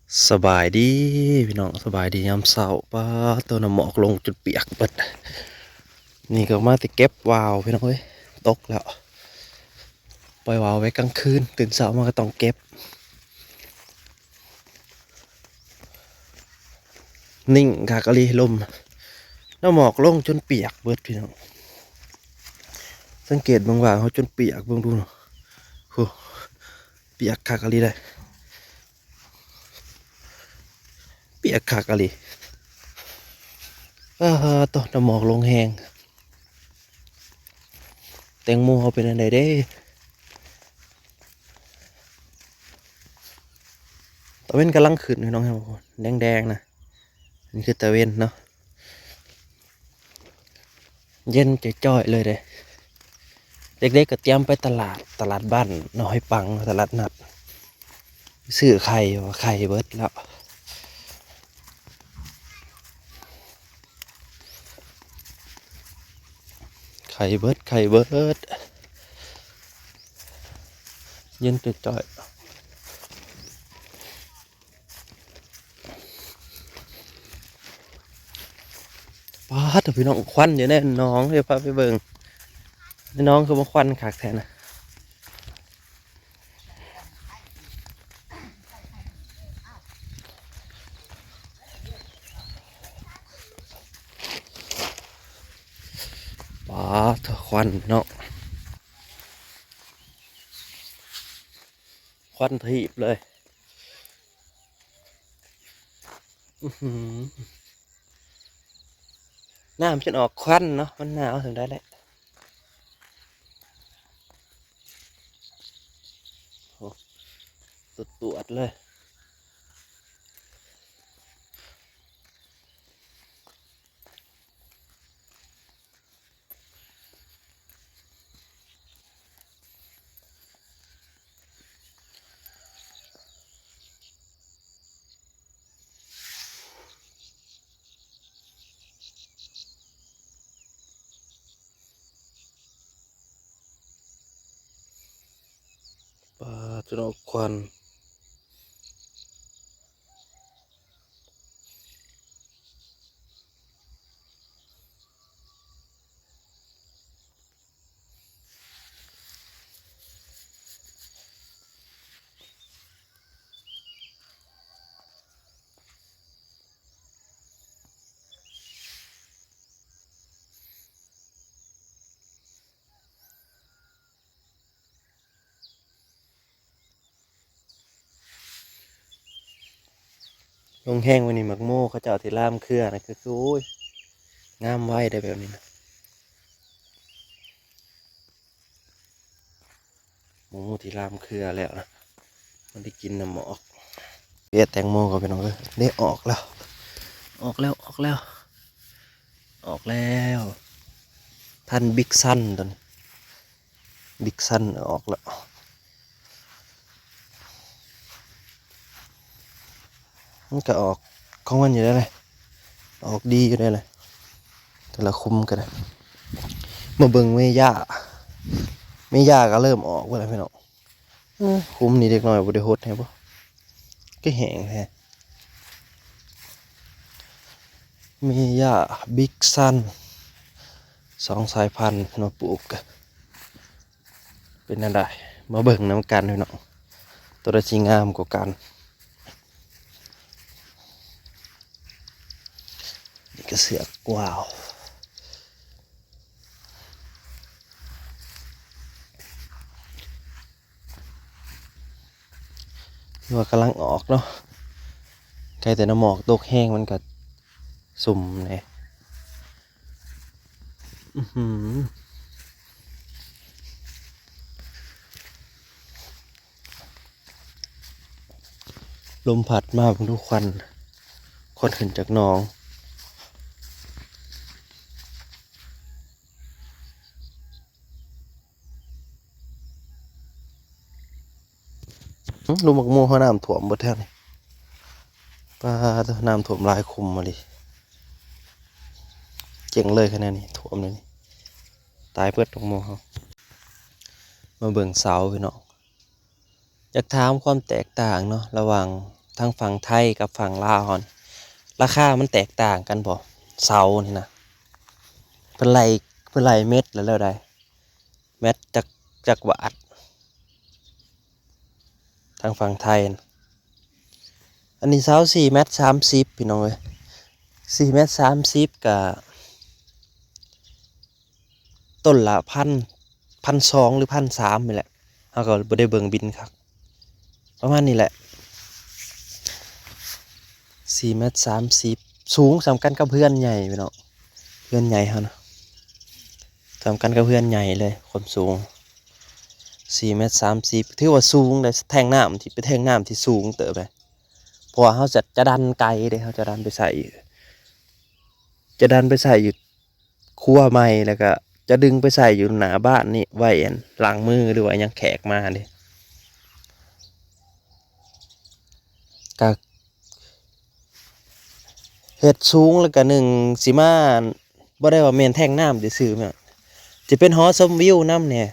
สบายดีพี่น้องสบายดียามเช้าป้าตัวน้ำหมอกลงจุดเปียกเปิดนี่ก็มาติเก็บวาวพี่น้องเอ้ยตกแล้วปล่อยวาวไว้กลางคืนตื่นเช้ามาก็ต้องเก็บนิ่งคากะลีลมน้ำหมอกลงจนเปียกเบิดพี่น้องสังเกตบางว่างเขาจนเปียกเบิ่งดูเนาะโหเปียกคากะลีเลยเปียกคากะลีตัวน้ำหมอกลงแหงแตงโมเขาเป็นอะไรเด้ตะเว้นกำลังขึ้นพี่น้องครับแดงๆนะนี่คือตะเว้นเนาะเย็นจ้อยๆเลยเด้เด็กๆก็เตรียมไปตลาดบ้านน้อยปังตลาดนัดซื้อไข่ว่าไข่เบิดแล้วไข่เบิดเย็นจ้อยๆป้าแต่พี่น้องควันอยู่แน่น้องเดี๋ยวพาไปเบิ่งน้องคือมาควันขากแทนนะป้าเถอะควันเนาะควันทีบเลยอื้อหือน้ำฉันออกควันเนาะมันหนาวถึงได้แหละโอ้ตรวจเลยป้าจนออกควันลงแห้งวันนี้หมักโม่เขาจะเอาที่ล่ามเครือนะคือโอ้ยงามไว้ได้แบบนี้นะหมูที่ล่ามเครือแล้วนะมันได้กินน้ำหมอกเบียดแตงโมก็เป็นน้องเลยได้ออกแล้วออกแล้วออกแล้วออกแล้วท่านบิ๊กซันตอนนี้บิ๊กซันออกแล้วมันก็ออกของมันอยู่ได้เลยออกดีอยู่ได้เลยแต่ละคุมกันนะมาเบิ่งเมย่าก็เริ่มออกแล้วพี่น้องคุมนี่เด็กน้อยบริโภคให้ปะก็แห้งแท้เมย่าบิ๊กซัน2 สายพันธุ์มาปลูกกันเป็นอะไรมาเบิ่งน้ำกันพี่น้องตัวละชิงามกว่ากันนี่ก็เสือกกว้าวว่ากำลังออกเนาะใกล้แต่น้ำหมอกตกแห้งมันก็สุ่มเลยลมพัดมาผมทุกควันขึ้นจากหนองลูกหมกโม่เขาน้ำถ่วมหมดแท้นี่ปลาตัวน้ำถ่วมหลายคุมมาดิเจ๋งเลยขนาดนี้ถ่วมเลยนี่ตายเปิดตรงโมเขามาเบิ่งเสาพี่น้องอยากถามความแตกต่างเนาะระหว่าง ทางฝั่งไทยกับฝั่งลาวนี่ราคามันแตกต่างกันบ่เสานี่นะเพิ่นไล่เม็ดแล้วได้เม็ดจักบาททางฝั่งไทยนะอันนี้เสา4 เมตร 30พี่น้องเอ้ย4 เมตร 30กับต้นละ1,200หรือ1,300นี่แหละเขาก็บ่ได้เบิ่งบินครับประมาณนี้แหละ4 เมตร 30สูงสำคัญกับเพื่อนใหญ่พี่น้องเพื่อนใหญ่เขานะสำคัญกับเพื่อนใหญ่เลยความสูง4 เมตร 30ถือว่าสูงเลยแทงน้ำที่ไปแทงน้ำที่สูงเติบเลยเพราะว่าเขาจะดันไกลเลยเขาจะดันไปใส่อยู่ครัวใหม่แล้วก็จะดึงไปใส่อยู่หน้าบ้านนี่ไว้หลังมือหรือว่ายังแขกมาดิก็เฮ็ดสูงแล้วก็หนึ่งสิมาบ่ได้ว่าแม่นแท่งน้ำซื่อๆแม่นจะเป็นหอชมวิวน้ำเนี่ย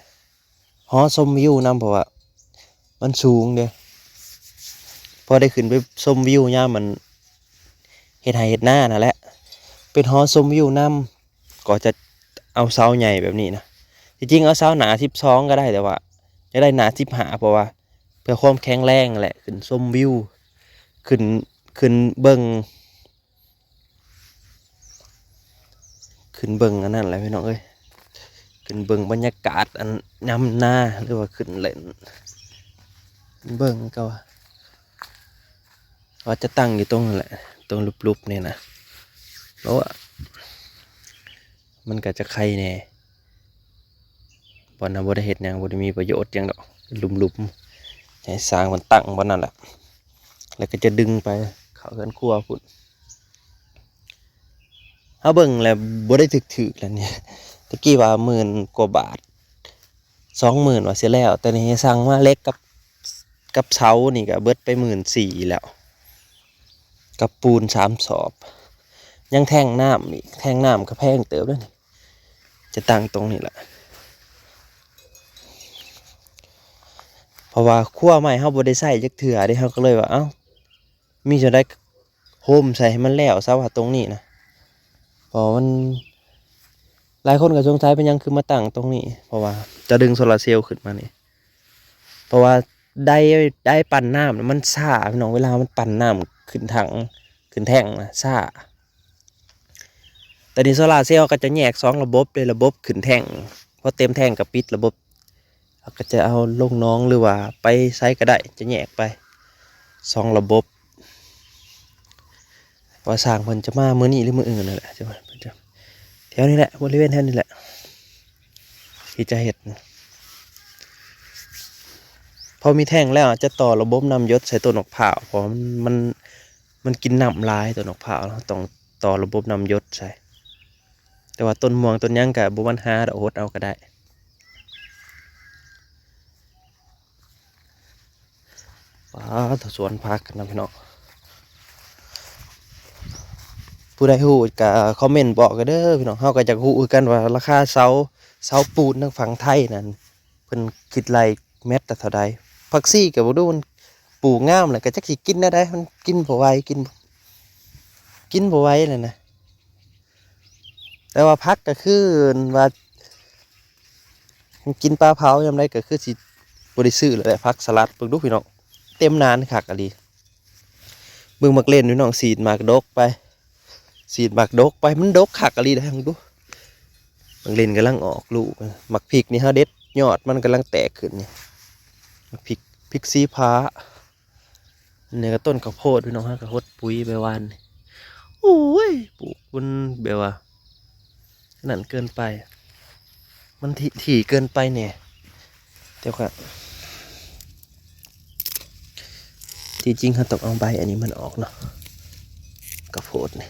หอชมวิวน้ำเพราะว่ามันสูงเด้พอได้ขึ้นไปชมวิวยามมันเฮ็ดไร่เฮ็ดนานั่นแหละเป็นหอชมวิวน้ำก็จะเอาเสาใหญ่แบบนี้นะจริงๆเอาเสาหนา12ก็ได้แต่ว่าจะได้หนา15เพราะว่าเพื่อความแข็งแรงแหละขึ้นชมวิวขึ้นเบิ่งอันนั้นแหละพี่น้องเอ้ยขึ้นเบิ่งบรรยากาศอันนำหน้าหรือว่าขึ้นเล่นเบิ่งก็ว่าจะตั้งอยู่ตรงนั้นแหละตรงลุบๆเนี่ยนะเพราะว่ามันก็จะใครแน่บ่นะบ่ได้เฮ็ดหยังบ่ได้มีประโยชน์หยังดอกลุมๆให้สร้างมันตั้งบ่นั่นแหละแล้วก็จะดึงไปเข้าเรือนครัวพุ่นเฮาเบิ่งแล้วบ่ได้ถึกๆแล้วเนี่ยตะกี้ว่า10,000 กว่าบาท 20,000ว่าเสียแล้วแต่นี่สั่งมาเล็กกับเสานี่ก็เบิดไป14,000แล้วกับปูน3 สอบยังแท่งน้ำอีกแท่งน้ำก็แพงเติบแล้วนี่จะตั้งตรงนี้แหละเพราะว่าครัวใหม่เฮาบ่ได้ใช้จักเทื่อเด้เฮาก็เลยว่าเอ้ามีจะได้โฮมใส่ให้มันแล้วซะว่าตรงนี้นะเพราะมันหลายคนก็สงสัยเป็นหยังคือมาตั้งตรงนี้เพราะว่าจะดึงโซลาร์เซลล์ขึ้นมานี่เพราะว่าได้ปั่นน้ำมันซ่าพี่น้องเวลามันปั่นน้ำขึ้นถังขึ้นแท่งนะซ่าแต่นี่โซลาร์เซลล์ก็จะแยก2 ระบบเลยระบบขึ้นแท่งพอเต็มแท่งก็ปิดระบบก็จะเอาลงน้องหรือว่าไปใช้ก็ได้จะแยกไป2 ระบบว่าสร้างเพิ่นจะมามื้อนี้หรือมื้ออื่นนั่นแหละใช่ไหมเพิ่นจะแถวนี้แหละบริเวณแถวนี้แหละที่จะเฮ็ดพอมีแท่งแล้วจะต่อระบบน้ำหยศใส่ต้นมะพร้าวเพราะมันกินน้ำลายต้นมะพร้าวต้องต่อระบบน้ำหยศใส่แต่ว่าต้นม่วงต้นยังกับบ่มันหาดอกโหดเอาก็ได้ว้าสวนพักกันนะพี่น้องผู้ใดฮู้ก็คอมเมนต์บอกกันเด้อพี่น้องเฮาก็อยากฮู้กันว่าราคาเสาปูนทางฝั่งไทยนั่นเพิ่นคิดไร่เม็ดละเท่าใดผักซี่ก็บ่ดูมันปลูกงามแหละก็จักสิกินได้มันกินบ่ไหวกินบ่ไหวเลยนะแต่ว่าพักก็คือว่ากินปลาเผายามใดก็คือสิบ่ได้ซื้อเลยพักสลัดเบิ่งดูพี่น้องเต็มนานคักอะลีเบิ่งมักเล่นพี่น้องสีดหมากดกไปมันดกคักอะลีได้มึงดูมักเล่นกำลังออกลูกมักพริกนี่เฮาเด็ดยอดมันกำลังแตกขึ้นนี่มักพริกสีฟ้าเนี่ยก็ต้นข้าวโพดพี่น้องฮะข้าวโพดปุ๋ยไปวานโอ้ยปลูกมันแบบว่านั่นเกินไปมันถี่เกินไปเนี่ยเดี๋ยวก่อนจริงๆเขาต้องเอาใบอันนี้มันออกเนาะข้าวโพดนี่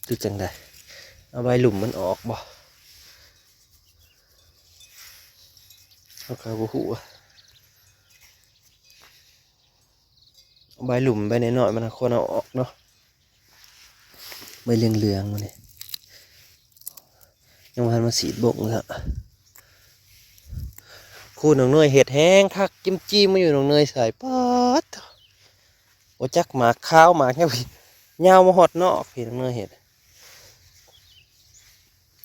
ดูจังได้เอาใบหลุมมันออกบ่เอาข้าวหัวเอาใบหลุมใบน้อยๆมันควรเอาออกเนาะใบเหลืองๆมันนี่ยังมาสีดบกแล้วคู่น้องเนยเห็ดแห้งคักจิ้มมาอยู่น้องเนยใส่ป๊อด บ่จักหมากขาวหมากแค่พี่ยาวมาฮอดนอกพี่น้องเนื้อเห็ด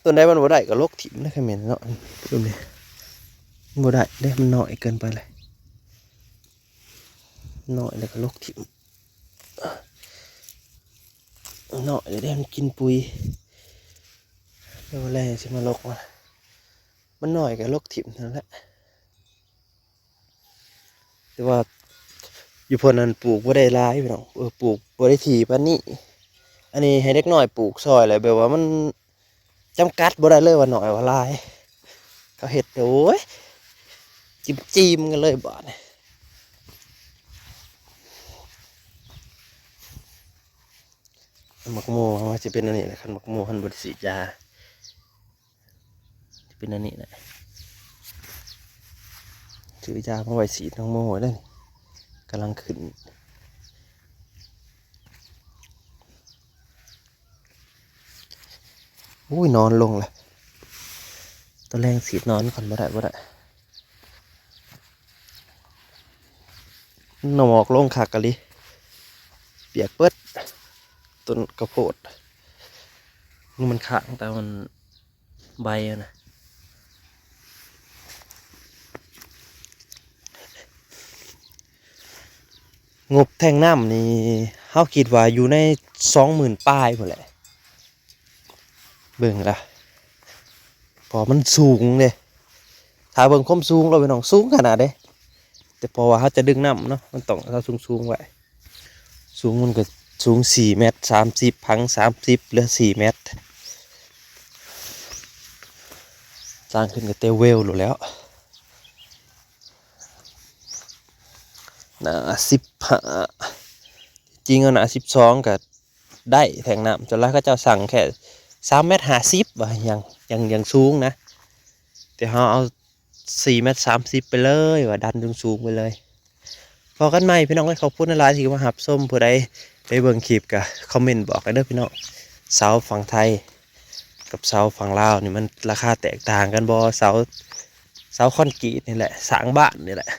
ต้นใดมันบ่ได้ก็ลกถิ่มได้แค่เหม็นเนาะดูนี่บ่ได้เด้มันน้อยเกินไปเลยน้อยแล้วก็ลกถิ่มน้อยเลยได้มันกินปุ๋ยแล้วแรงสิมาลกมันน้อยก็ลกถิ่มนั่นแหละแต่ว่าอยู่พวกนั้นปลูกบ่ได้หลายพี่น้องปลูกบ่ได้ถี่ปานนี้อันนี้ให้เด็กน้อยปลูกซอยเลยแบบว่ามันจำกัดบ่ได้เลยว่าน้อยว่าหลายเขาเฮ็ดโอ้ยจิ้มกันเลยบาดนี่หมักโมมันจะเป็นอันนี้แหละคันหมักโมคันบ่ได้ฉีดยาจะเป็นอันนี้แหละซื้อยามาไว้ฉีดน้องโมไว้เลยกำลังขึ้นอุ้ยนอนลงเลยตอนแรกฉีดนอนก่อนบ่ได้หนออกลงขากกะลิเปียกเปิดต้นกระโพดนี่มันข้างแต่มันใบนะงบแทงน้ำนี่เขาคิดว่าอยู่ใน20,000ป้ายหมดแหละเบิ่งละพอมันสูงเลยถ้าเบิ่งความสูงเราไปน้องสูงขนาดเด้แต่พอว่าเขาจะดึงน้ำเนาะมันต้องเราสูงไว้สูงมันก็สูง4 เมตร 30พัง30เหลือ4 เมตรสร้างขึ้นกับเตเวลหรือแล้วหนา15จริงหนา12ก็ได้แทงน้ำจนแล้วก็เจ้าสั่งแค่3 เมตร 50ว่ะยังสูงนะแต่เขาเอา4 เมตร 30ไปเลยว่าดันสูงไปเลยพอกันใหม่พี่น้องให้เขาพูดในไลน์ที่มาหับส้มผู้ใดได้เบิ่งคลิปกับคอมเมนต์บอกกันเด้อพี่น้องเสาฝั่งไทยกับเสาฝั่งลาวนี่มันราคาแตกต่างกันบ่เสาคอนกรีตนี่แหละสร้างบ้านนี่แหละ